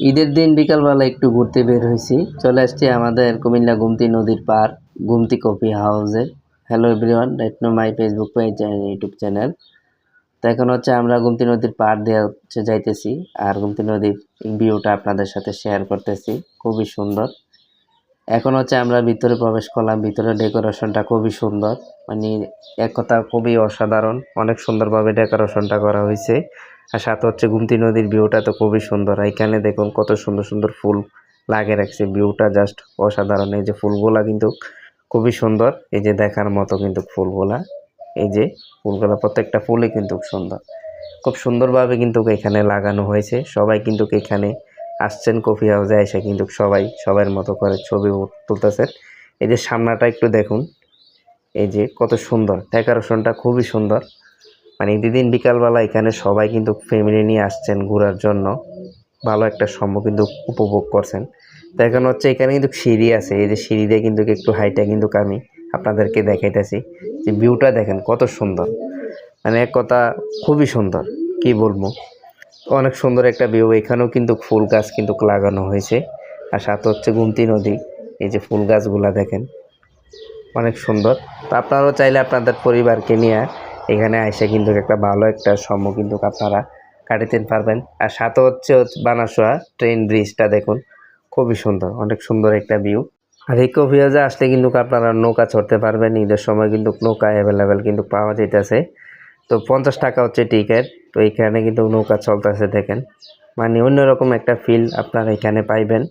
ঈদের দিন বিকালবেলা একটু ঘুরতে বের হয়েছি, চলে আসছি আমাদের কুমিল্লা গুমতি নদীর পার গুমতি কফি হাউসে। Hello everyone, right now my Facebook page and YouTube channel. তো এখন হচ্ছে আমরা গুমতি নদীর পার দিয়ে হচ্ছে যাইতেছি, আর গুমতি নদীর ভিউটা আপনাদের সাথে শেয়ার করতেছি। খুবই সুন্দর। এখন হচ্ছে আমরা ভিতরে প্রবেশ করলাম, ভিতরে ডেকোরেশনটা খুবই সুন্দর, মানে এক কথা খুবই অসাধারণ, অনেক সুন্দরভাবে ডেকোরেশনটা করা হয়েছে। আর সাথে হচ্ছে গুমতি নদীর ভিউটা তো খুবই সুন্দর। এখানে দেখুন কত সুন্দর সুন্দর ফুল লাগিয়ে রাখছে, ভিউটা জাস্ট অসাধারণ। এই যে ফুলগুলা কিন্তু খুবই সুন্দর, এই যে দেখার মতো কিন্তু ফুলগুলা, এই যে ফুলগুলা প্রত্যেকটা ফুলই কিন্তু সুন্দর, খুব সুন্দরভাবে কিন্তু এখানে লাগানো হয়েছে। সবাই কিন্তু এখানে আসছেন কফি হাউসে এসে কিন্তু সবাই সবার মতো করে ছবি তুলতেছেন। এই যে সামনাটা একটু দেখুন, এই যে কত সুন্দর, ডেকোরেশনটা খুবই সুন্দর। মানে দিন বিকালবেলা এখানে সবাই কিন্তু ফ্যামিলি নিয়ে আসছেন ঘোরার জন্য, ভালো একটা সময় কিন্তু উপভোগ করছেন। তো এখন হচ্ছে এখানে কিন্তু সিঁড়ি আছে, এই যে সিঁড়ি দিয়ে কিন্তু একটু হাইটা কিন্তু আমি আপনাদেরকে দেখাইতেছি। যে ভিউটা দেখেন কত সুন্দর, মানে এক কথা খুবই সুন্দর, কি বলবো, অনেক সুন্দর একটা ভিউ। এখানেও কিন্তু ফুল গাছ কিন্তু লাগানো হয়েছে, আর সাথে হচ্ছে গুমতি নদী। এই যে ফুল গাছগুলা দেখেন অনেক সুন্দর। তো আপনারাও চাইলে আপনাদের পরিবারকে নিয়ে এখানে এসে কিন্তু একটা ভালো একটা সময় কিন্তু আপনারা কাটাতে পারবেন। আর সাথে হচ্ছে বানাসোয়া ট্রেন ব্রিজটা দেখুন, খুবই সুন্দর, অনেক সুন্দর একটা ভিউ। আর এই কফি হাউসে আসলে কিন্তু আপনারা নৌকা চড়তে পারবেন। ঈদের সময় কিন্তু নৌকা অ্যাভেলেবেল কিন্তু পাওয়া যাইতেছে। তো 50 টাকা হচ্ছে টিকিট। তো এইখানে কিন্তু নৌকা চলতেছে দেখেন, মানে অন্যরকম একটা ফিল আপনারা এখানে পাইবেন।